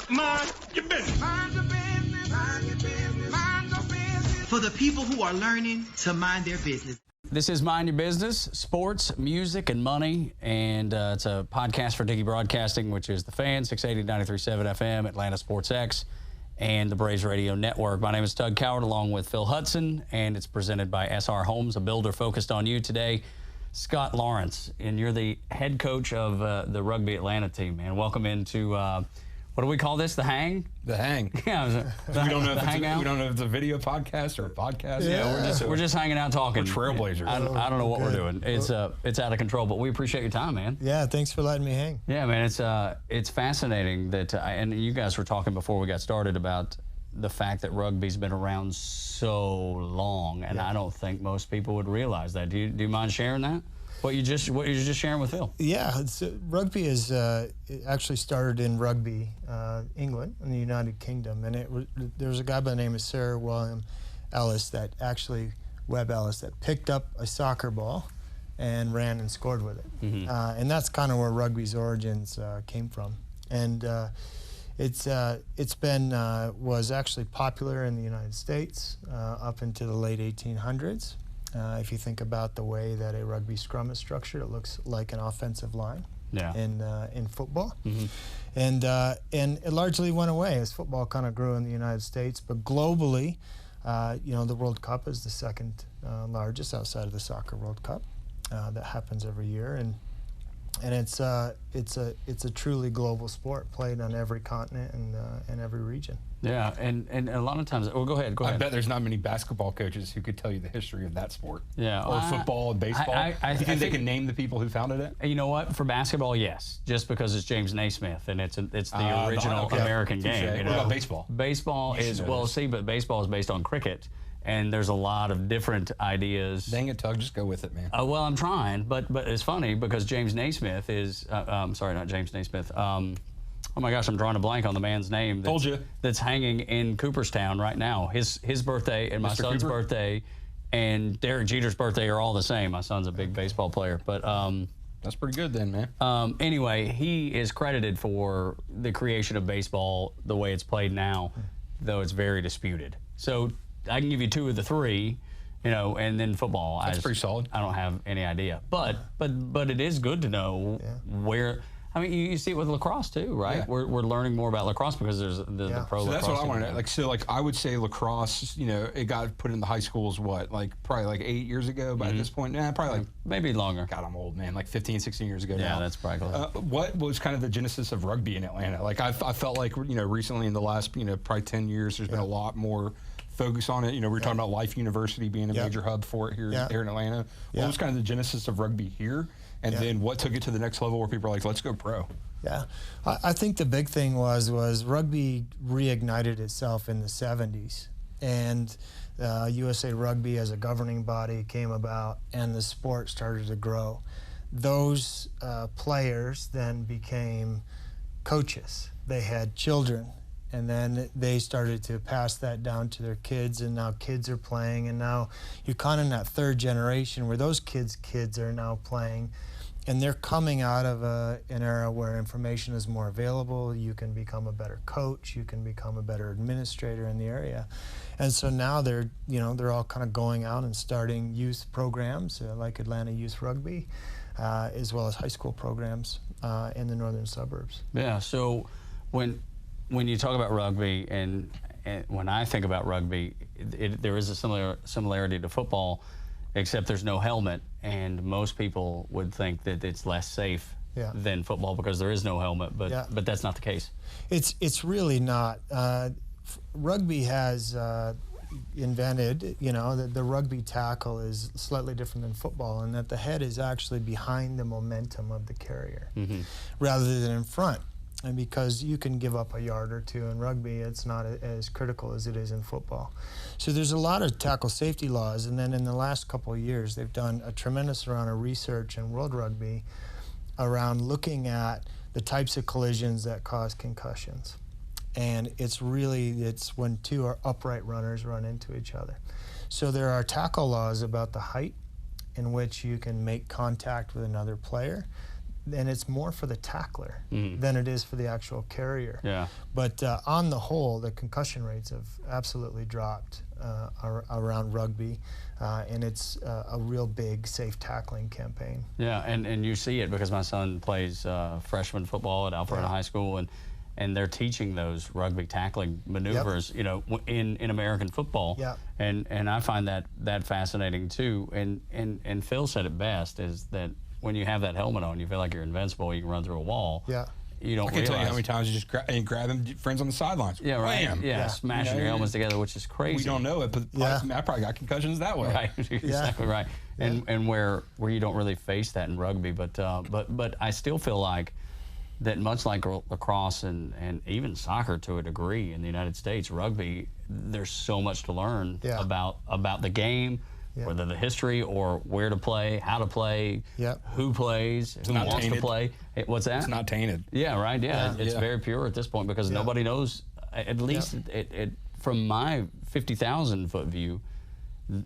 Mind your business. Mind your business. Mind your business. Mind your business. For the people who are learning to mind their business. This is Mind Your Business, sports, music, and money. And it's a podcast for Dickey Broadcasting, which is The Fan, 680 93.7 FM, Atlanta Sports X, and the Braves Radio Network. My name is Tug Coward, along with Phil Hudson, and it's presented by SR Homes, a builder focused on you today. Scott Lawrence, and you're the head coach of the Rugby Atlanta team, man. Welcome into, what do we call this, the hang? The hang. Yeah, we don't know if it's a video podcast or a podcast. Yeah, we're just hanging out talking. We're trailblazers. I don't know what we're doing. It's out of control, but we appreciate your time, man. Yeah, thanks for letting me hang. Yeah, man, it's fascinating that, and you guys were talking before we got started about the fact that rugby's been around so long, and I don't think most people would realize that. Do you mind sharing that? What you're just sharing with Phil? Yeah, rugby is it actually started in Rugby, England, in the United Kingdom, and there was a guy by the name of Sir William Ellis Webb Ellis, that picked up a soccer ball and ran and scored with it, and that's kind of where rugby's origins came from, and was actually popular in the United States up into the late 1800s. If you think about the way that a rugby scrum is structured, it looks like an offensive line in football. And it largely went away as football kind of grew in the United States. But globally, the World Cup is the second largest outside of the Soccer World Cup that happens every year. And it's a truly global sport, played on every continent and every region. Yeah, and a lot of times, go ahead. I bet there's not many basketball coaches who could tell you the history of that sport. Yeah, or football and baseball. I think they can name the people who founded it. You know what? For basketball, yes, just because it's James Naismith and it's the original American game. You know? What about baseball? Baseball is but baseball is based on cricket. And there's a lot of different ideas. Dang it, Tug, just go with it, man. Well, I'm trying, but it's funny because James Naismith is, sorry, not James Naismith. Oh my gosh, I'm drawing a blank on the man's name. Told you. That's hanging in Cooperstown right now. His birthday and my son's birthday and Derek Jeter's birthday are all the same. My son's a big baseball player, but that's pretty good then, man. Anyway, he is credited for the creation of baseball the way it's played now, though it's very disputed. So I can give you two of the three, and then football. That's pretty solid. I don't have any idea, but it is good to know where. I mean, you see it with lacrosse too, right? Yeah. We're learning more about lacrosse because there's the pro. So lacrosse. That's what I wanted. I would say lacrosse. It got put in the high schools. Probably 8 years ago. But at this point, probably maybe longer. God, I'm old, man. 15, 16 years ago. Yeah, that's probably close. What was kind of the genesis of rugby in Atlanta? I felt like recently in the last probably 10 years, there's been a lot more focus on it. We were talking about Life University being a major hub for it here in Atlanta. What was kind of the genesis of rugby here? And then what took it to the next level where people are like, let's go pro? Yeah, I think the big thing was rugby reignited itself in the 70s. And USA Rugby as a governing body came about and the sport started to grow. Those players then became coaches. They had children. And then they started to pass that down to their kids, and now kids are playing, and now you're kind of in that third generation where those kids' kids are now playing, and they're coming out of an era where information is more available. You can become a better coach, you can become a better administrator in the area, and so now they're all kind of going out and starting youth programs like Atlanta Youth Rugby, as well as high school programs in the northern suburbs. Yeah. So when you talk about rugby, and when I think about rugby, there is a similarity to football, except there's no helmet, and most people would think that it's less safe than football because there is no helmet, but that's not the case. It's really not. Rugby has invented, the rugby tackle is slightly different than football in that the head is actually behind the momentum of the carrier rather than in front. And because you can give up a yard or two in rugby, it's not as critical as it is in football. So there's a lot of tackle safety laws, and then in the last couple of years, they've done a tremendous amount of research in World Rugby around looking at the types of collisions that cause concussions. And it's when two upright runners run into each other. So there are tackle laws about the height in which you can make contact with another player. and it's more for the tackler than it is for the actual carrier. Yeah. But on the whole, the concussion rates have absolutely dropped around rugby, and it's a real big safe tackling campaign. Yeah, and you see it because my son plays freshman football at Alpharetta High School, and they're teaching those rugby tackling maneuvers, you know, in American football. Yeah. And I find that fascinating too. And Phil said it best, is that when you have that helmet on, you feel like you're invincible. You can run through a wall. Yeah. You don't I can't realize. tell you how many times you just grab them friends on the sidelines. Yeah, right. Wham! Yeah, smashing your helmets together, which is crazy. We don't know it, but I probably got concussions that way. Right, exactly right. And where you don't really face that in rugby, but I still feel like that, much like lacrosse and even soccer to a degree in the United States, rugby, there's so much to learn about the game, whether the history or where to play, how to play, who plays, who wants to play. What's that? It's not tainted. Yeah, right. Yeah, it's very pure at this point because nobody knows. At least from my 50,000 foot view,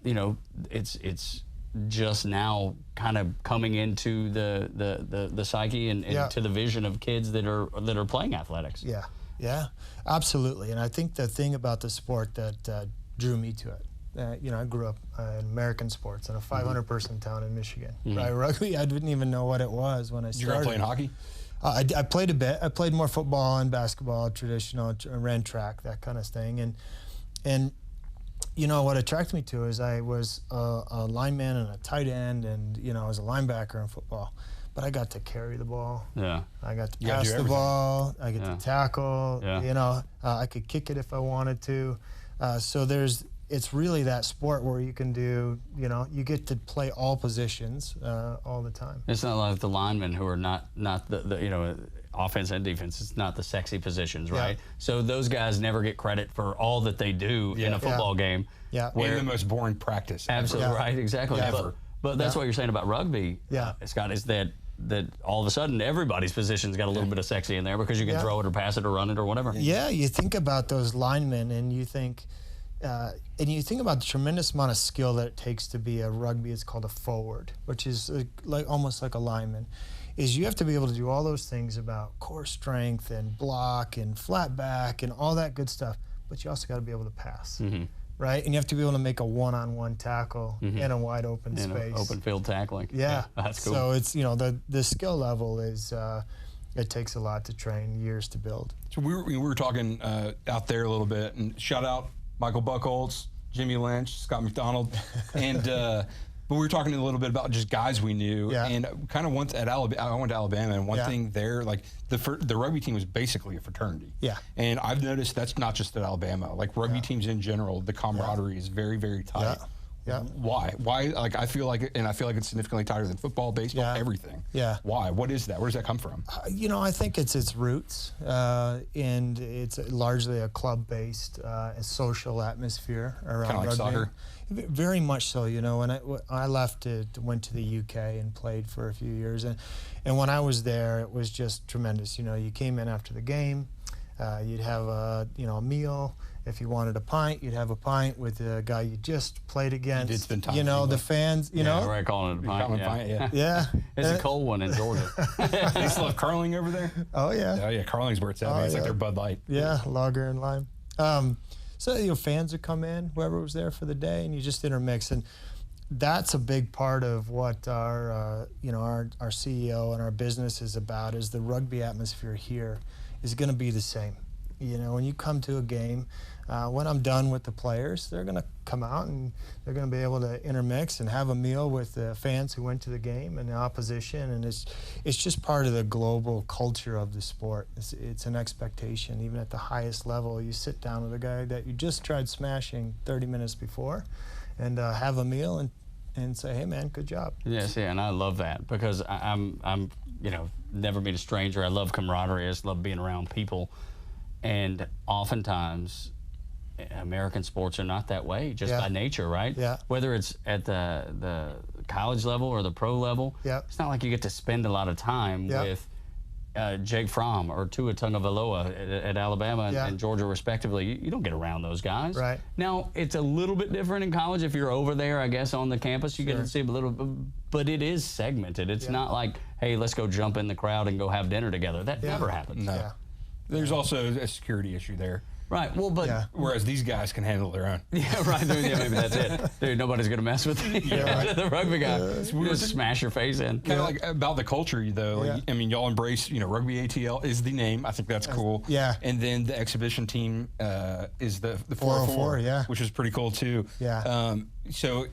you know, it's just now kind of coming into the psyche and to the vision of kids that are playing athletics. Yeah, absolutely. And I think the thing about the sport that drew me to it, you know, I grew up in American sports in a 500-person town in Michigan. Right, rugby, I didn't even know what it was when I started. You grew up playing hockey? I played a bit. I played more football and basketball, traditional, ran track, that kind of thing. And you know, what attracted me to is I was a lineman and a tight end, and, you know, I was a linebacker in football. But I got to carry the ball. Yeah. I got to pass the ball. I get to tackle. Yeah. You know, I could kick it if I wanted to. So it's really that sport where you can do, you know, you get to play all positions all the time. It's not like the linemen who are not the you know, offense and defense. It's not the sexy positions, right? Yeah. So those guys never get credit for all that they do in a football game. Yeah. Where, in the most boring practice. Absolutely right, exactly. Ever. But that's what you're saying about rugby, Scott, is that all of a sudden everybody's position's got a little bit of sexy in there because you can throw it or pass it or run it or whatever. Yeah, you think about those linemen and you think about the tremendous amount of skill that it takes to be a rugby. It's called a forward, which is almost like a lineman. Is you have to be able to do all those things about core strength and block and flat back and all that good stuff, but you also got to be able to pass, right? And you have to be able to make a one-on-one tackle in a wide open space. Open field tackling. Yeah. That's cool. So it's, you know, the skill level is, it takes a lot to train, years to build. So we were talking out there a little bit, and shout out Michael Buchholz, Jimmy Lynch, Scott McDonald, and but we were talking a little bit about just guys we knew, and kind of once at Alabama, I went to Alabama, and one thing there, like the rugby team was basically a fraternity. Yeah. And I've noticed that's not just at Alabama. Like rugby teams in general, the camaraderie is very, very tight. Yeah. Why? Like I feel like it's significantly tighter than football, baseball, everything. Yeah. Why? What is that? Where does that come from? You know, I think it's its roots, and it's largely a club-based, social atmosphere around kind of like rugby. Soccer. Very much so. You know, when I left, went to the UK and played for a few years, and when I was there, it was just tremendous. You know, you came in after the game, you'd have a meal. If you wanted a pint, you'd have a pint with the guy you just played against. You did spend time you know, the fans, you know. Right, calling it a pint. Yeah. It's a cold one in Georgia. They still have curling over there? Oh, yeah. Oh, yeah, curling's where it's at. It's like their Bud Light. Yeah, lager and lime. So, you know, fans would come in, whoever was there for the day, and you just intermix. And that's a big part of what our CEO and our business is about, is the rugby atmosphere here is going to be the same. You know, when you come to a game, when I'm done with the players, they're going to come out and they're going to be able to intermix and have a meal with the fans who went to the game and the opposition. And it's just part of the global culture of the sport. It's an expectation, even at the highest level. You sit down with a guy that you just tried smashing 30 minutes before and have a meal and say, hey, man, good job. Yes, yeah, and I love that because I'm you know, never meet a stranger. I love camaraderie. I just love being around people. And oftentimes, American sports are not that way, just by nature, right? Yeah. Whether it's at the college level or the pro level, it's not like you get to spend a lot of time with Jake Fromm or Tua Tagovailoa at Alabama and Georgia, respectively. You don't get around those guys. Right. Now, it's a little bit different in college. If you're over there, I guess, on the campus, you get to see a little bit, but it is segmented. It's not like, hey, let's go jump in the crowd and go have dinner together. That never happens. No. Yeah. There's also a security issue there. Right. Well, but whereas these guys can handle their own. Yeah, right. Yeah, maybe that's it. Dude, nobody's gonna mess with the rugby guy. Just smash your face in. Kind of like about the culture, though. Like, I mean, y'all embrace. Rugby ATL is the name. I think that's cool. Yeah. And then the exhibition team is the 404. Yeah. Which is pretty cool too. Yeah. So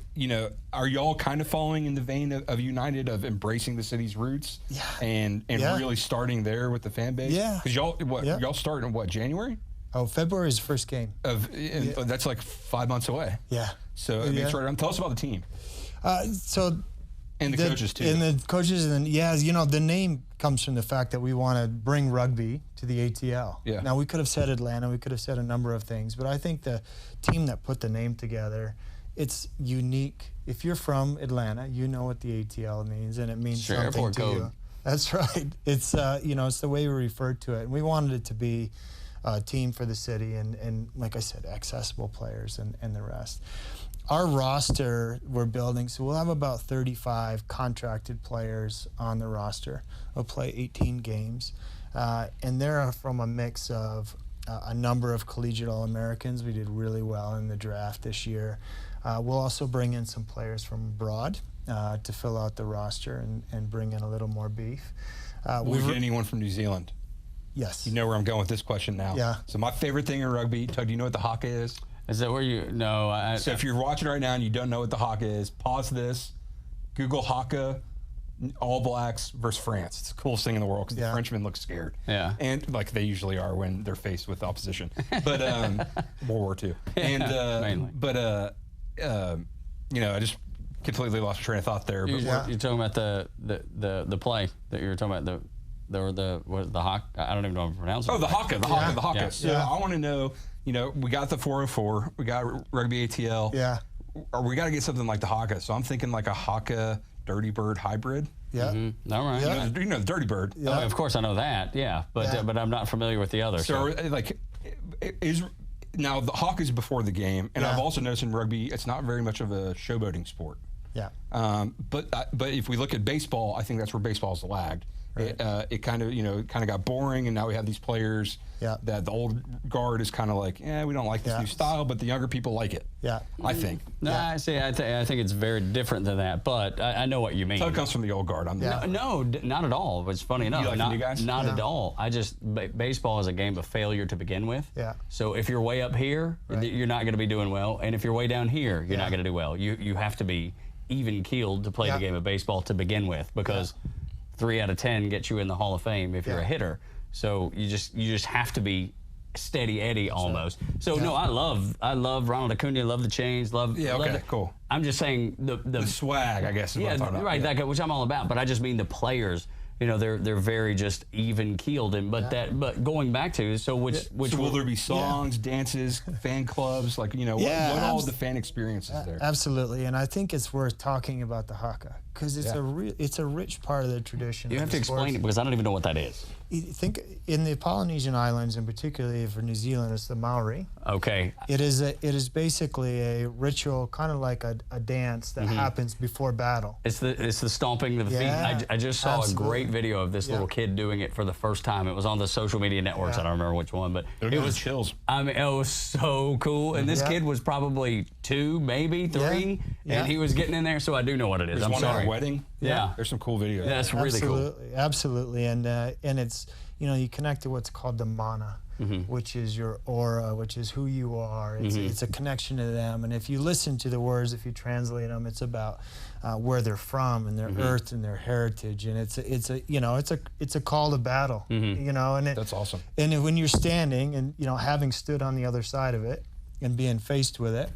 are y'all kind of following in the vein of United of embracing the city's roots? Yeah. And really starting there with the fan base. Yeah. Because y'all start in what, January? Oh, February is the first game. That's like 5 months away. Yeah. So I mean, tell us about the team. And the coaches too. And the coaches, and the name comes from the fact that we want to bring rugby to the ATL. Yeah. Now we could have said Atlanta, we could have said a number of things, but I think the team that put the name together, it's unique. If you're from Atlanta, you know what the ATL means, and it means something to you. That's right. It's it's the way we refer to it, and we wanted it to be a team for the city, and like I said, accessible players and the rest. Our roster we're building, so we'll have about 35 contracted players on the roster. We'll play 18 games, and they're from a mix of a number of collegiate All-Americans. We did really well in the draft this year. We'll also bring in some players from abroad to fill out the roster and bring in a little more beef. Will we get anyone from New Zealand? Yes. You know where I'm going with this question now. Yeah. So my favorite thing in rugby, Tug, do you know what the haka is? Is that where you? No. So if you're watching right now and you don't know what the haka is, pause this, Google haka, All Blacks versus France. It's the coolest thing in the world because the Frenchmen look scared. Yeah. And like they usually are when they're faced with opposition. But World War II. And mainly. But I just completely lost my train of thought there. You're talking about the play that you were talking about the hawk. I don't even know how to pronounce it. Oh, the haka. Yeah. So I want to know. We got the 404. We got Rugby ATL. Yeah. Or we got to get something like the haka. So I'm thinking like a haka Dirty Bird hybrid. Yeah. Mm-hmm. All right. Yeah. The Dirty Bird. Yeah. Oh, of course I know that. Yeah. But I'm not familiar with the other. So now the hawk is before the game, and I've also noticed in rugby it's not very much of a showboating sport. Yeah. But if we look at baseball, I think that's where baseball's lagged. Right. It kind of got boring, and now we have these players that the old guard is kind of like, we don't like this new style, but the younger people like it. Yeah, I think. No, I see. I think it's very different than that, but I know what you mean. So it comes from the old guard. No, not at all. It's funny enough. You like the new guys? Not at all. Baseball is a game of failure to begin with. Yeah. So if you're way up here, you're not going to be doing well, and if you're way down here, you're not going to do well. You have to be even keeled to play the game of baseball to begin with, because 3 out of 10 gets you in the Hall of Fame if you're a hitter. So you just have to be steady Eddie almost. So no, I love Ronald Acuna, love the chains, love cool. I'm just saying the swag, I guess. Is what I'm talking about. Right, that, which I'm all about. But I just mean the players. They're very just even keeled, but going back to so will there be songs, dances, fan clubs, what all the fan experiences there? Absolutely, and I think it's worth talking about the haka because it's a rich part of the tradition. You have to explain it because I don't even know what that is. Think in the Polynesian islands, and particularly for New Zealand, it's the Maori. Okay. It is basically a ritual, kind of like a dance that happens before battle. It's the stomping of the feet. I just saw a great video of this little kid doing it for the first time. It was on the social media networks. I don't remember which one, but it was chills. I mean, it was so cool. And this kid was probably 2, maybe 3, and he was getting in there. So I do know what it is. There's one sorry. At a wedding. Yeah. There's some cool videos. Yeah, that's really cool. Absolutely, and it's you connect to what's called the mana, which is your aura, which is who you are. It's a connection to them, and if you listen to the words, if you translate them, it's about where they're from and their earth and their heritage, and it's a call to battle, and that's awesome. And when you're standing and having stood on the other side of it and being faced with it,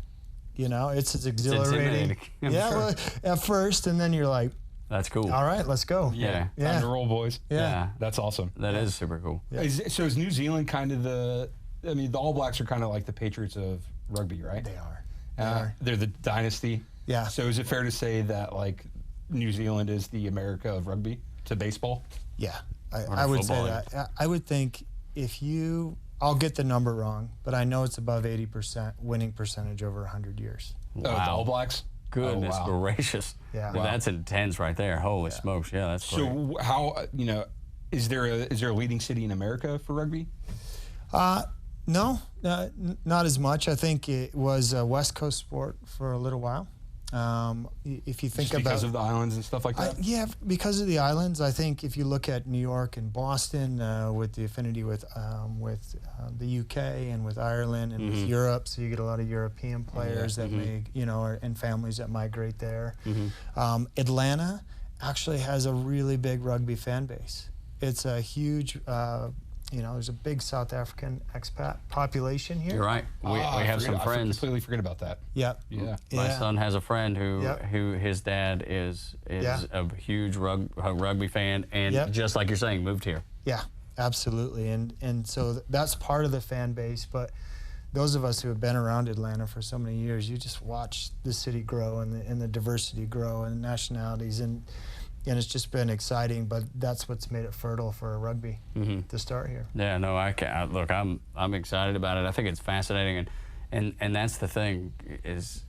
it's exhilarating. Well, at first, and then you're like, that's cool. All right, let's go. Yeah. Time to roll, boys. Yeah. That's awesome. That is super cool. Yeah. Is New Zealand kind of the All Blacks are kind of like the Patriots of rugby, right? They are. They're the dynasty. Yeah. So is it fair to say that New Zealand is the America of rugby to baseball? Yeah. I would say that. I would think if you, I'll get the number wrong, but I know it's above 80% winning percentage over 100 years. Wow. The All Blacks? Goodness gracious. Yeah. Wow. That's intense right there. Holy smokes. Yeah, that's great. So how, is there a leading city in America for rugby? No, not as much. I think it was a West Coast sport for a little while. If you think Just about because of the islands and stuff like that? yeah, because of the islands. I think if you look at New York and Boston, with the affinity with the UK and with Ireland and with Europe, so you get a lot of European players that may, and families that migrate there. Atlanta actually has a really big rugby fan base. It's a huge. There's a big South African expat population here. You're right. We have some friends. I completely forget about that. Yeah. My son has a friend who his dad is a huge rugby fan, and just like you're saying, moved here. Yeah, absolutely. And so that's part of the fan base. But those of us who have been around Atlanta for so many years, you just watch the city grow and the diversity grow and nationalities and it's just been exciting, but that's what's made it fertile for rugby to start here. Yeah, no, look, I'm excited about it. I think it's fascinating, and that's the thing is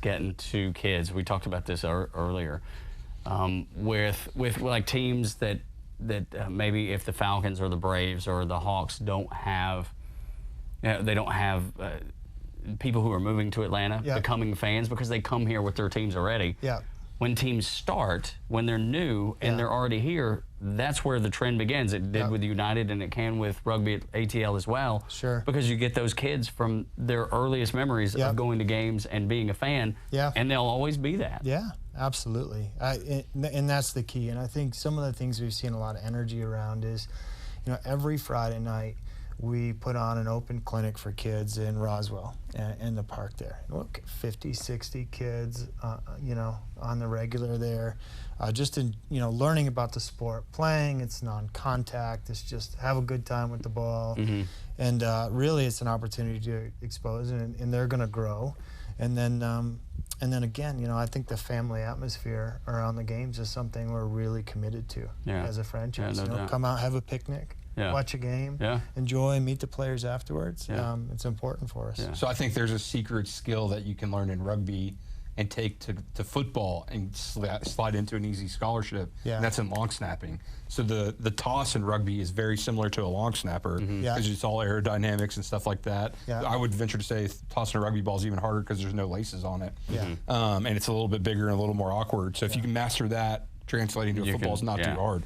getting to kids. We talked about this earlier with like teams that maybe if the Falcons or the Braves or the Hawks don't have, they don't have people who are moving to Atlanta becoming fans because they come here with their teams already. Yeah. When teams start, when they're new and they're already here, that's where the trend begins. It did with United, and it can with Rugby ATL as well. Sure. Because you get those kids from their earliest memories of going to games and being a fan, and they'll always be that. Yeah, absolutely. And that's the key. And I think some of the things we've seen a lot of energy around is, every Friday night, we put on an open clinic for kids in Roswell, in the park there. Look, 50, 60 kids, on the regular there, just in, learning about the sport, playing. It's non-contact. It's just have a good time with the ball. And really, it's an opportunity to expose, and they're going to grow. And then again, I think the family atmosphere around the games is something we're really committed to as a franchise. Yeah, no doubt. Come out, have a picnic. Watch a game, enjoy, meet the players afterwards. It's important for us. So I think there's a secret skill that you can learn in rugby and take to football and slide into an easy scholarship, and that's in long snapping. So the toss in rugby is very similar to a long snapper because it's all aerodynamics and stuff like that. I would venture to say tossing a rugby ball is even harder because there's no laces on it, and it's a little bit bigger and a little more awkward. So if you can master that, translating to a football is not too hard.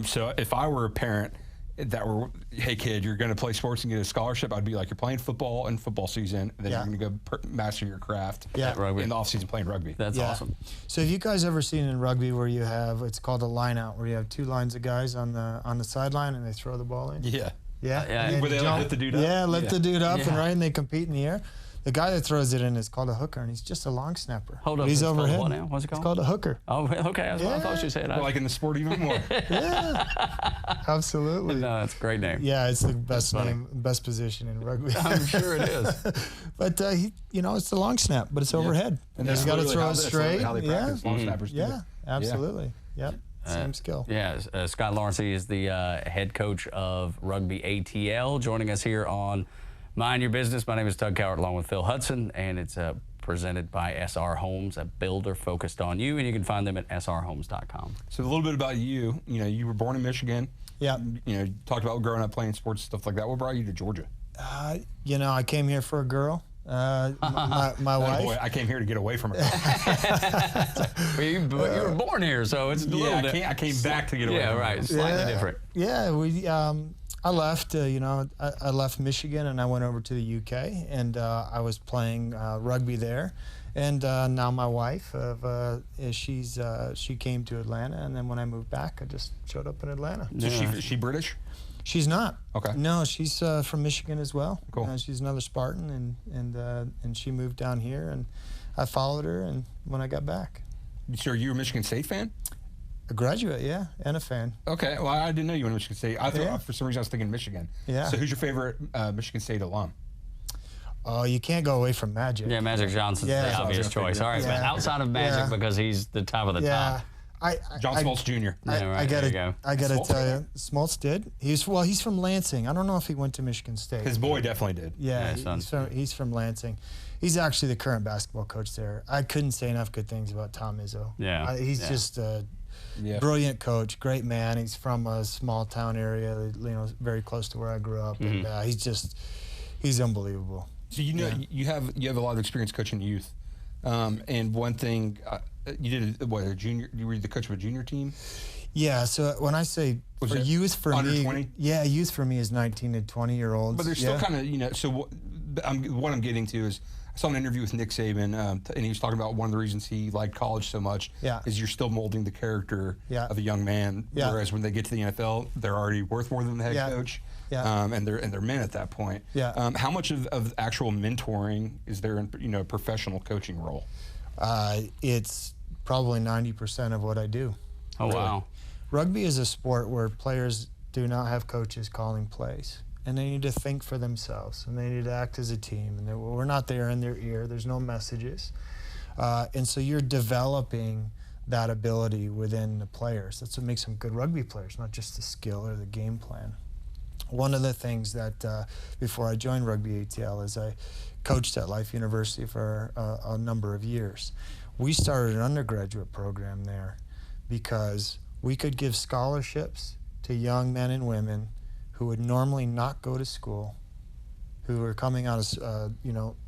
So if I were a parent that were, hey kid, you're going to play sports and get a scholarship, I'd be like, you're playing football in football season, and then you're going to go master your craft in the off season playing rugby. That's awesome. So have you guys ever seen in rugby where you have, it's called a line out, where you have two lines of guys on the sideline and they throw the ball in? Yeah. And where they lift the dude up? Yeah, lift the dude up and they compete in the air. The guy that throws it in is called a hooker, and he's just a long snapper. Hold up, he's overhead. overhead. What now? What's it called? It's called a hooker. Oh, okay. That's what I thought you said. Well, like in the sport even more. Absolutely. No, that's a great name. Yeah, it's the best name, best position in rugby. I'm sure it is. But it's the long snap, but it's overhead, and he's got to throw it straight. How they practice long snappers. Absolutely. Yep. Same skill. Scott Lawrence is the head coach of Rugby ATL, joining us here on Mind Your Business. My name is Tug Cowart, along with Phil Hudson, and it's presented by SR Homes, a builder focused on you, and you can find them at srhomes.com. So a little bit about you. You were born in Michigan. Yeah. You talked about growing up playing sports, stuff like that. What brought you to Georgia? I came here for a girl. My wife. Boy, I came here to get away from her. But you were born here, so it's a little I came back to get away from her. Yeah, right. Slightly different. Yeah, I left, I left Michigan and I went over to the UK, and I was playing rugby there. And now my wife, she came to Atlanta, and then when I moved back, I just showed up in Atlanta. So is she British? She's not. Okay. No, she's from Michigan as well. Cool. She's another Spartan, and she moved down here, and I followed her, and when I got back. So are you a Michigan State fan? A graduate, and a fan. Okay, well, I didn't know you went to Michigan State. I thought for some reason I was thinking Michigan. Yeah. So who's your favorite Michigan State alum? Oh, you can't go away from Magic. Yeah, Magic Johnson's the obvious choice. All right, but outside of Magic, because he's the top of the top. John Smoltz Jr. I gotta tell you, Smoltz did. He's from Lansing. I don't know if he went to Michigan State. His boy definitely did. Yeah, he's from Lansing. He's actually the current basketball coach there. I couldn't say enough good things about Tom Izzo. Yeah, he's just a brilliant coach, great man. He's from a small town area, very close to where I grew up, and he's unbelievable. So you have a lot of experience coaching youth, and one thing you did a junior. You were the coach of a junior team. Yeah. So when I say youth for under me, 20? yeah, youth for me is 19 to 20-year-olds. But they're still kind of So what I'm getting to is I saw an interview with Nick Saban, and he was talking about one of the reasons he liked college so much is you're still molding the character of a young man. Whereas when they get to the NFL, they're already worth more than the head coach. And they're men at that point. How much of actual mentoring is there in a professional coaching role? It's probably 90% of what I do. Oh, really? Wow. Rugby is a sport where players do not have coaches calling plays, and they need to think for themselves, and they need to act as a team, and we're not there in their ear. There's no messages. And so you're developing that ability within the players. That's what makes them good rugby players, not just the skill or the game plan. One of the things that before I joined Rugby ATL is I coached at Life University for a number of years. We started an undergraduate program there because we could give scholarships to young men and women who would normally not go to school, who were coming out of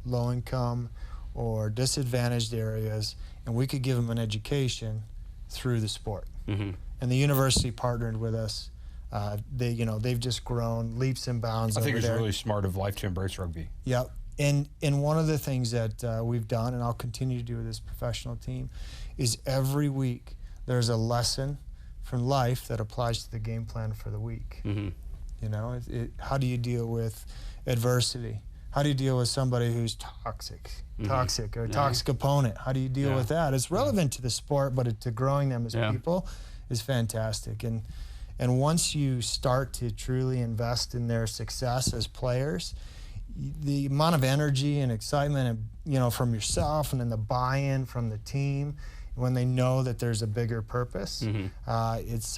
low income or disadvantaged areas, and we could give them an education through the sport. And the university partnered with us. They've just grown leaps and bounds. I think over it's there. really smart of Life to embrace rugby. Yep. And one of the things that we've done, and I'll continue to do with this professional team, is every week there's a lesson from life that applies to the game plan for the week. How do you deal with adversity? How do you deal with somebody who's toxic or a toxic opponent? How do you deal with that? It's relevant to the sport, but to growing them as people is fantastic. And once you start to truly invest in their success as players, the amount of energy and excitement, from yourself, and then the buy-in from the team, when they know that there's a bigger purpose, it's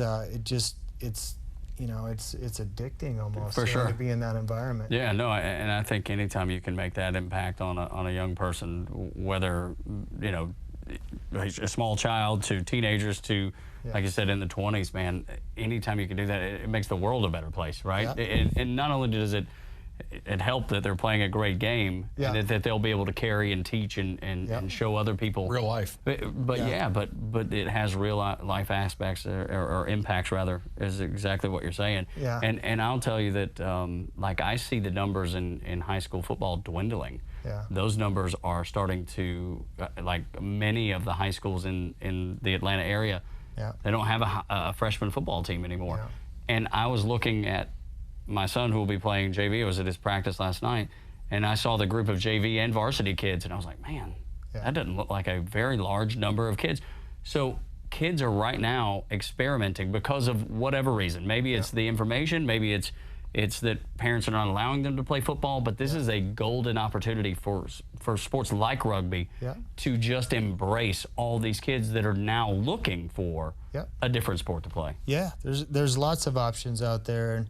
addicting almost. For sure. To be in that environment. Yeah, no, and I think anytime you can make that impact on a young person, whether a small child to teenagers to, like you said, in the 20s, man, anytime you can do that, it makes the world a better place, right? And not only does it help that they're playing a great game, and that they'll be able to carry and teach and show other people real life. But it has real life aspects or impacts, rather, is exactly what you're saying. And I'll tell you that I see the numbers in high school football dwindling. Those numbers are starting to, many of the high schools in the Atlanta area, they don't have a freshman football team anymore. And I was looking at my son, who will be playing JV, was at his practice last night, and I saw the group of JV and varsity kids, and I was like, man, that doesn't look like a very large number of kids. So kids are right now experimenting because of whatever reason. Maybe it's the information, maybe it's that parents are not allowing them to play football, but this is a golden opportunity for sports like rugby to just embrace all these kids that are now looking for a different sport to play. Yeah, there's lots of options out there, and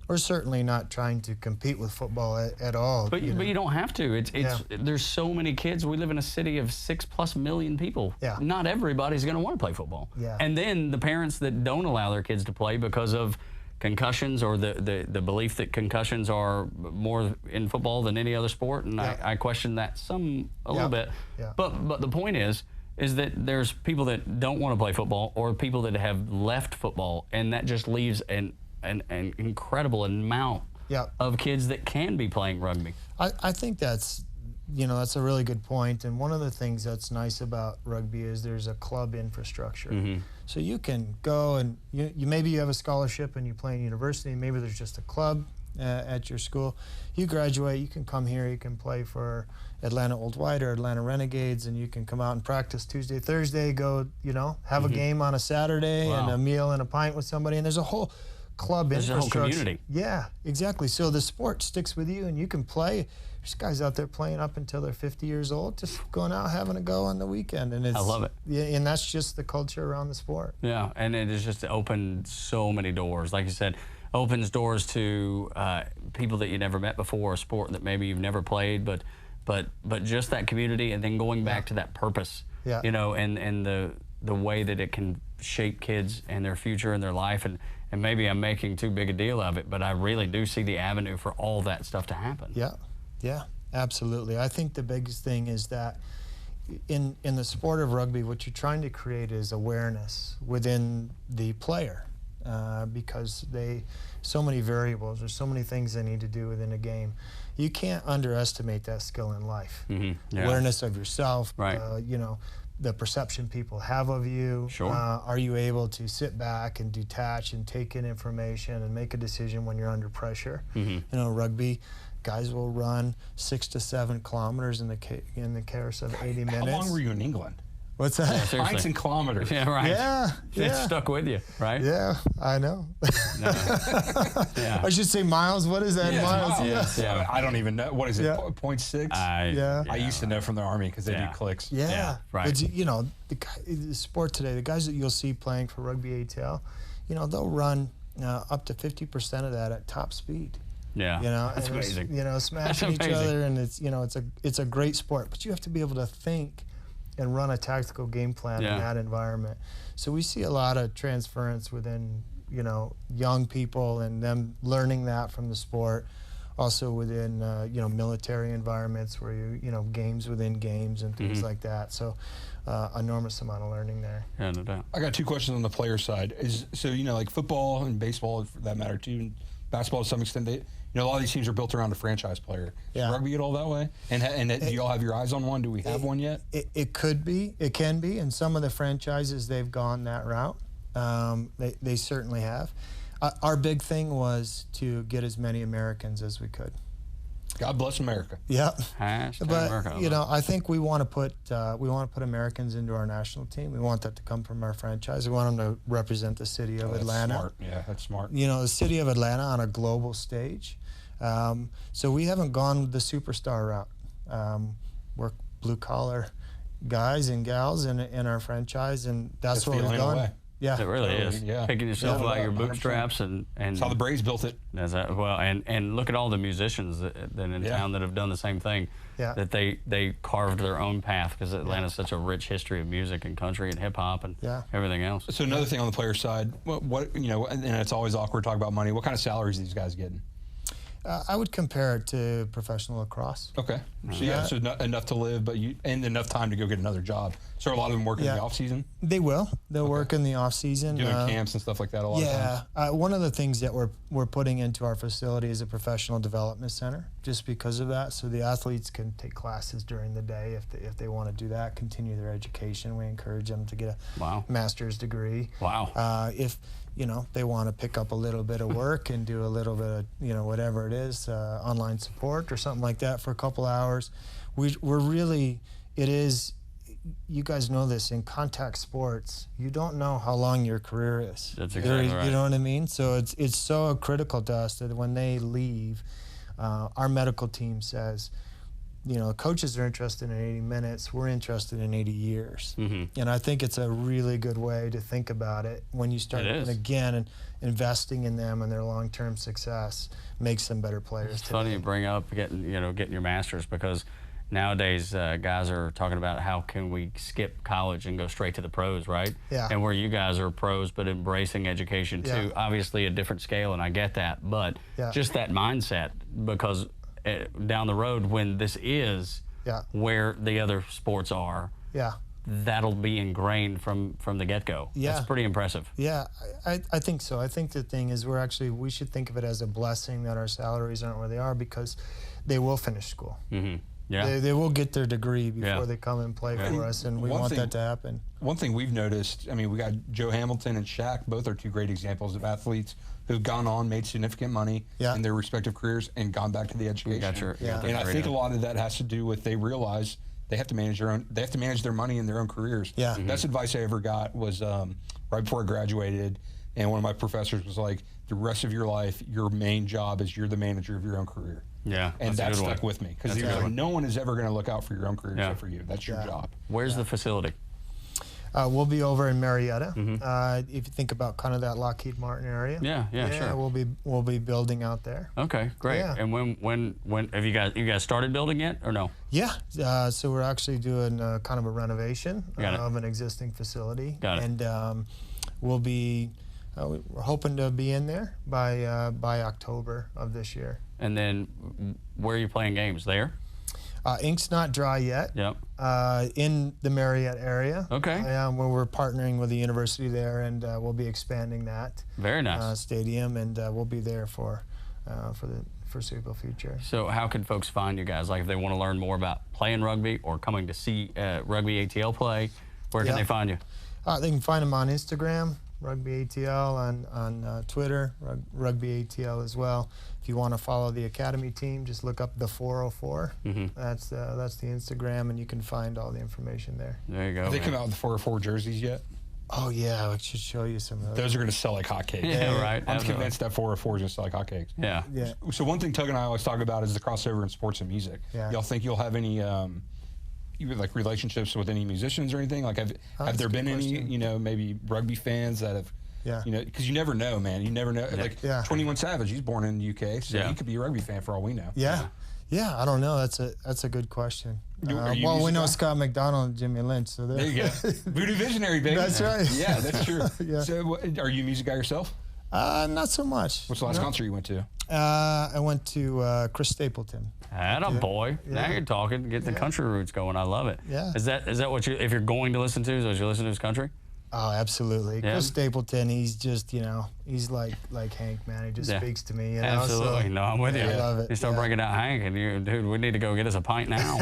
we're certainly not trying to compete with football at all. But you don't have to. There's so many kids. We live in a city of 6+ million people. Not everybody's going to want to play football. And then the parents that don't allow their kids to play because of concussions, or the belief that concussions are more in football than any other sport, and I question that a little bit. But the point is that there's people that don't want to play football, or people that have left football, and that just leaves an incredible amount of kids that can be playing rugby. I think that's a really good point. And one of the things that's nice about rugby is there's a club infrastructure. So you can go and maybe you have a scholarship and you play in university, and maybe there's just a club at your school. You graduate, you can come here, you can play for Atlanta Old White or Atlanta Renegades, and you can come out and practice Tuesday, Thursday, go, have a game on a Saturday, and a meal and a pint with somebody. And there's a whole club There's infrastructure. a whole community. Yeah, exactly. So the sport sticks with you, and you can play. There's guys out there playing up until they're 50 years old, just going out having a go on the weekend, and I love it. Yeah, and that's just the culture around the sport. Yeah, and it has just opened so many doors. Like you said, opens doors to people that you never met before, a sport that maybe you've never played, but just that community, and then going back to that purpose. Yeah. You know, and the way that it can shape kids and their future and their life, and maybe I'm making too big a deal of it, but I really do see the avenue for all that stuff to happen. Yeah, absolutely. I think the biggest thing is that in the sport of rugby, what you're trying to create is awareness within the player, because so many variables, there's so many things they need to do within a game. You can't underestimate that skill in life. Mm-hmm. Yeah. Awareness of yourself, right. You know, the perception people have of you. Sure. Are you able to sit back and detach and take in information and make a decision when you're under pressure? Mm-hmm. You know, rugby, guys will run 6 to 7 kilometers in the course of 80 minutes. How long were you in England? What's that? Yeah, Pints and kilometers. Yeah, right. Yeah, It stuck with you, right? Yeah, I know. Yeah. I should say miles. What is that? Yeah, miles. Yeah. I don't even know. What is it? Yeah. 0.6? Yeah. I used to know from the Army because they do clicks. Yeah, right. But you know, the sport today, the guys that you'll see playing for Rugby ATL, you know, they'll run up to 50% of that at top speed. Yeah, You know, that's and it's, amazing. you know, smashing each amazing. other, and it's a great sport. But you have to be able to think and run a tactical game plan in that environment. So we see a lot of transference within, you know, young people and them learning that from the sport. Also within, you know, military environments where you know, games within games and things like that. So enormous amount of learning there. Yeah, no doubt. I got 2 questions on the player side. So, you know, like football and baseball, for that matter, too, and basketball to some extent, you know, a lot of these teams are built around a franchise player. Yeah. Is rugby at all that way? And do you all have your eyes on one? Do we have one yet? It could be. It can be. And some of the franchises, they've gone that route. They certainly have. Our big thing was to get as many Americans as we could. God bless America. Yeah. Hashtag But America. you know, I think we want to put Americans into our national team. We want that to come from our franchise. We want them to represent the city of Atlanta. Smart. Yeah, that's smart. You know, the city of Atlanta on a global stage. So we haven't gone the superstar route. We're blue collar guys and gals in our franchise, and that's what we've done. Way. Yeah, It really is. Yeah. Picking yourself out of your 100%. bootstraps and That's how the Braves built it. That's that, well, and look at all the musicians that in town that have done the same thing. Yeah. That they carved their own path, because Atlanta's such a rich history of music and country and hip hop and everything else. So another thing on the player side, what you know, and it's always awkward to talk about money. What kind of salaries are these guys getting? I would compare it to professional lacrosse. Okay. So so enough to live, and enough time to go get another job. So a lot of them work in the off season. They will. They'll work in the off season. Doing camps and stuff like that a lot of times. One of the things that we're putting into our facility is a professional development center, just because of that. So the athletes can take classes during the day if they want to do that, continue their education. We encourage them to get a master's degree. Wow. If you know, they want to pick up a little bit of work and do a little bit of, you know, whatever it is, online support or something like that for a couple hours. We're really, it is, you guys know this, in contact sports, you don't know how long your career is. That's exactly right. You know what I mean? So it's so critical to us that when they leave, our medical team says, you know, coaches are interested in 80 minutes. We're interested in 80 years. Mm-hmm. And I think it's a really good way to think about it when you start, and investing in them and their long-term success makes them better players. It's funny you bring up getting your master's, because nowadays guys are talking about how can we skip college and go straight to the pros, right? Yeah. And where you guys are pros but embracing education too. Yeah. Obviously a different scale, and I get that, but just that mindset, because down the road when this is where the other sports are, that'll be ingrained from the get-go. Yeah. That's pretty impressive. Yeah, I think so. I think the thing is we should think of it as a blessing that our salaries aren't where they are, because they will finish school. Mm-hmm. Yeah. They will get their degree before they come and play for us, and we want that to happen. One thing we've noticed, I mean, we got Joe Hamilton and Shaq, both are 2 great examples of athletes who've gone on, made significant money in their respective careers, and gone back to the education. And I think a lot of that has to do with they realize they have to manage their money in their own careers. Yeah. Best advice I ever got was right before I graduated, And one of my professors was like, the rest of your life, your main job is you're the manager of your own career. Yeah, and that stuck with me because like, no one is ever going to look out for your own career except for you. That's your job. Where's the facility? We'll be over in Marietta. If you think about kind of that Lockheed Martin area. Yeah, sure. We'll be building out there. Okay, great. Yeah. And when have you guys started building yet or no? Yeah. So we're actually doing kind of a renovation of an existing facility. Got it. And we'll be we're hoping to be in there by October of this year. And then where are you playing games there? Ink's not dry yet. Yep. In the Marietta area. Okay. Where we're partnering with the university there, and we'll be expanding that. Very nice. Stadium, and we'll be there for the foreseeable future. So how can folks find you guys? Like if they want to learn more about playing rugby or coming to see Rugby ATL play, where can they find you? They can find them on Instagram, Rugby ATL, on Twitter, Rugby ATL as well. If you want to follow the academy team, just look up the 404. That's the Instagram, and you can find all the information there. There you go. Have they come out with the 404 jerseys yet? Oh yeah, I should show you some of those. Those are going to sell like hotcakes. Yeah, right. I'm convinced that 404 is going to sell like hotcakes. Yeah. So one thing Tug and I always talk about is the crossover in sports and music. Yeah. Y'all think you'll have any like relationships with any musicians or anything? Like have there been any, maybe rugby fans that have, because you never know, man. You never know. Like 21 Savage, he's born in the UK, so he could be a rugby fan for all we know. Yeah, I don't know. That's a good question. Well, we know Scott McDonald and Jimmy Lynch, so there you go. Voodoo Visionary, baby. That's right. Yeah, that's true. So, are you a music guy yourself? Not so much. What's the last concert you went to? I went to Chris Stapleton. Atta boy. Now you're talking. Get the country roots going. I love it. Yeah. Is that what if you're going to listen to, is what you listen to is country? Oh, absolutely. Yeah. Chris Stapleton, he's just, he's like Hank, man. He just speaks to me. Absolutely. So, no, I'm with you. I love it. You start breaking out Hank, and dude, we need to go get us a pint now.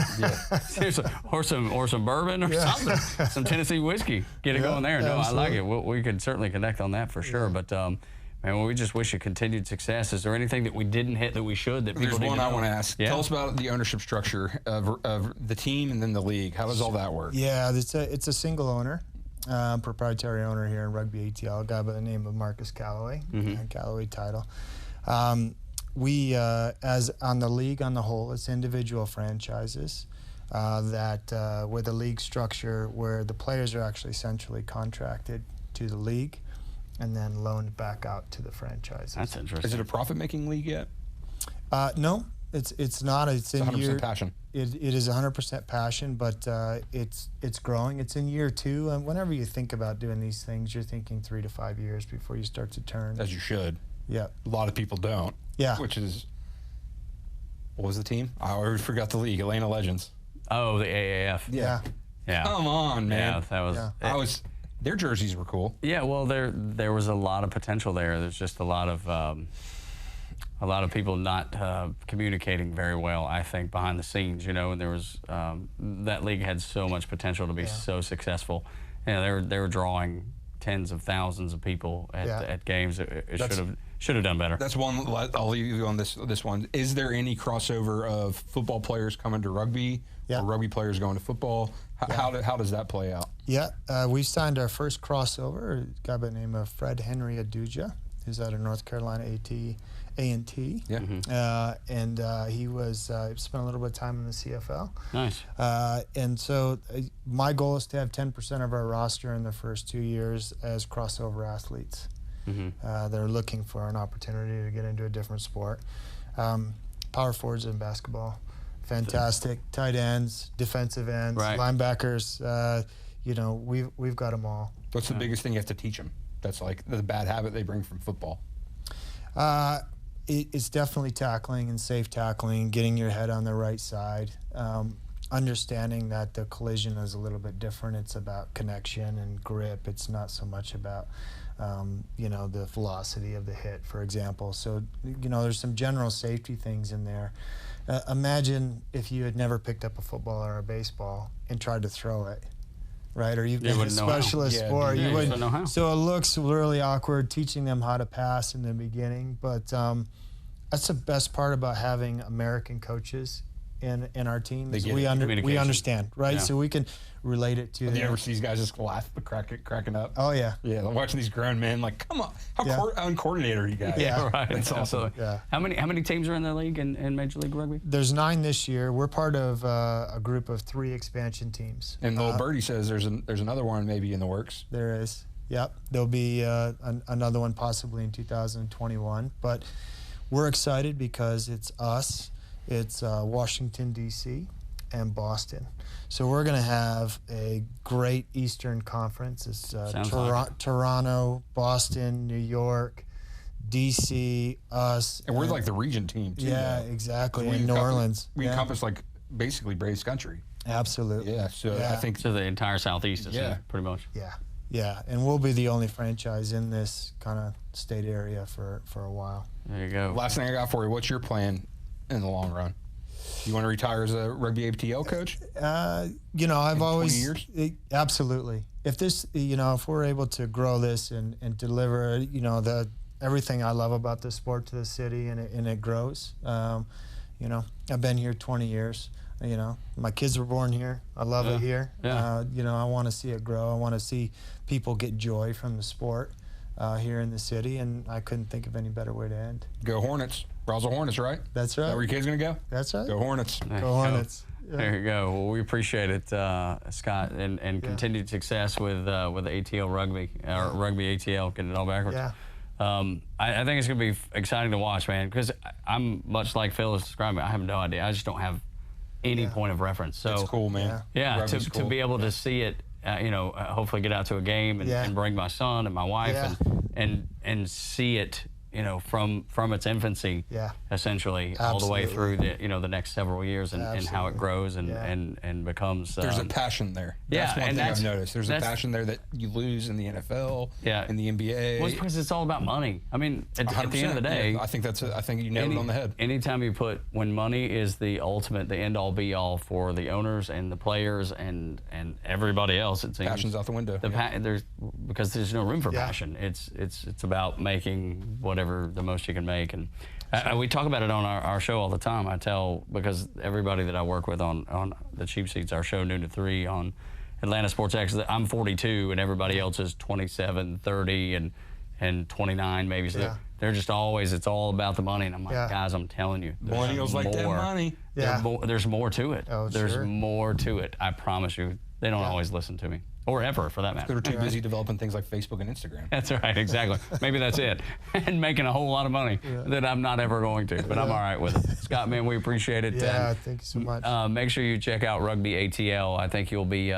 Seriously, or some bourbon or something, some Tennessee whiskey. Get it going there. No, absolutely. I like it. We could certainly connect on that for sure. But man, we just wish you continued success. Is there anything that we didn't hit that we should that people There's one I want to ask. Yeah? Tell us about the ownership structure of the team and then the league. How does all that work? Yeah, it's a single owner. Proprietary owner here in Rugby ATL, a guy by the name of Marcus Calloway, Calloway title. We, as on the league on the whole, it's individual franchises that with a league structure where the players are actually centrally contracted to the league and then loaned back out to the franchises. That's interesting. Is it a profit-making league yet? No, it's not. It's in 100% passion. It is 100% passion, but it's growing. It's in year 2, and whenever you think about doing these things, you're thinking 3 to 5 years before you start to turn. As you should. Yeah. A lot of people don't. Yeah. Which is, what was the team? I already forgot the league. Atlanta Legends. Oh, the AAF. Yeah. Come on, man. Yeah, that was. Their jerseys were cool. Yeah, well, there was a lot of potential there. There's just a lot of people not communicating very well, I think, behind the scenes, and there was that league had so much potential to be so successful. They were drawing tens of thousands of people at games. It should have done better. That's one. I'll leave you on this one. Is there any crossover of football players coming to rugby or rugby players going to football? How does that play out? Yeah, we signed our first crossover, a guy by the name of Fred Henry Aduja, who's out of North Carolina A&T. Yeah. And he spent a little bit of time in the CFL. Nice. And so my goal is to have 10% of our roster in the first 2 years as crossover athletes. They're looking for an opportunity to get into a different sport. Power forwards in basketball, fantastic. Tight ends, defensive ends, linebackers. We've got them all. What's the biggest thing you have to teach them? That's like the bad habit they bring from football. It's definitely tackling and safe tackling, getting your head on the right side, understanding that the collision is a little bit different. It's about connection and grip. It's not so much about, the velocity of the hit, for example. So, there's some general safety things in there. Imagine if you had never picked up a football or a baseball and tried to throw it. Right, or you've been a specialist sport, you wouldn't know how. So it looks really awkward teaching them how to pass in the beginning, but that's the best part about having American coaches in our team They is get we communication. understand, right? Yeah. So we can relate it to You them. ever see these guys just laugh, cracking up? Oh yeah. Yeah, watching these grown men, like, come on, how uncoordinated are you guys? Yeah. Right. That's awesome. Absolutely. Yeah. How many teams are in the league in Major League Rugby? There's 9 this year. We're part of a group of 3 expansion teams. And little Birdie says there's another one maybe in the works. There is. Yep. There'll be another one possibly in 2021. But we're excited because it's us, it's Washington, D.C., and Boston. So we're going to have a great Eastern Conference. It's Toronto, Boston, New York, D.C., us. And we're like the region team, too. Yeah, though. exactly. We In New Orleans. We encompass, like, basically Braves country. Absolutely. Yeah, so Yeah. I think... So the entire Southeast is pretty much. Yeah. Yeah, and we'll be the only franchise in this kind of state area for a while. There you go. Last thing I got for you, what's your plan in the long run? You want to retire as a Rugby ATL coach? You know, I've In 20 always years? Absolutely. If this, you know, if we're able to grow this and deliver, you know, everything I love about the sport to the city and it grows. You know, I've been here 20 years. You know, my kids were born here. I love it here. Yeah. You know, I want to see it grow. I want to see people get joy from the sport here in the city, and I couldn't think of any better way to end. Go Hornets. Browser Hornets, right? That's Is right. that where your kid's going to go? That's right. Go Hornets. There Go you Hornets. Yeah. There you go. Well, we appreciate it, Scott, and continued success with ATL Rugby, or Rugby ATL, getting it all backwards. Yeah. I think it's going to be exciting to watch, man, because I'm much like Phil is describing. I have no idea. I just don't have any point of reference. So It's cool, man. Yeah, Rugby's to cool. be able to see it, you know, hopefully get out to a game and bring my son and my wife and see it, you know, from its infancy, essentially, all the way through the, you know, the next several years and how it grows and becomes. There's a passion there. That's one thing I've noticed. There's a passion there that you lose in the NFL, in the NBA. Well, it's because it's all about money. I mean, at the end of the day, I think I think you nailed it on the head. Anytime you when money is the ultimate, the end all be all for the owners and the players and everybody else, it seems. Passion's out the window. Because there's no room for passion. It's about making whatever the most you can make. And we talk about it on our show all the time. I tell, because everybody that I work with on the Cheap Seats, our show noon to 3 on Atlanta Sports X, I'm 42 and everybody else is 27, 30 and 29 maybe. So they're just always, it's all about the money. And I'm like, guys, I'm telling you. Millennials like that money. There's more to it. Oh, there's more to it. I promise you. They don't always listen to me. Or ever, for that matter. They're too busy developing things like Facebook and Instagram. That's right, exactly. Maybe that's it. And making a whole lot of money that I'm not ever going to, but I'm all right with it. Scott, man, we appreciate it. Yeah, thank you so much. Make sure you check out Rugby ATL. I think you'll be,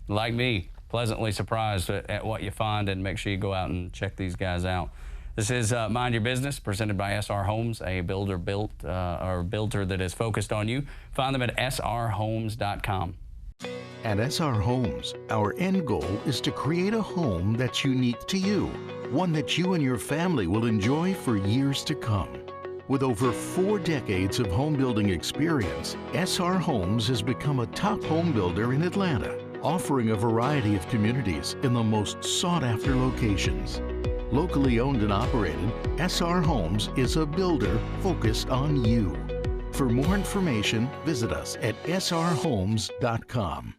like me, pleasantly surprised at what you find, and make sure you go out and check these guys out. This is Mind Your Business, presented by SR Homes, a builder that is focused on you. Find them at srhomes.com. At SR Homes, our end goal is to create a home that's unique to you, one that you and your family will enjoy for years to come. With over 4 decades of home building experience, SR Homes has become a top home builder in Atlanta, offering a variety of communities in the most sought-after locations. Locally owned and operated, SR Homes is a builder focused on you. For more information, visit us at srhomes.com.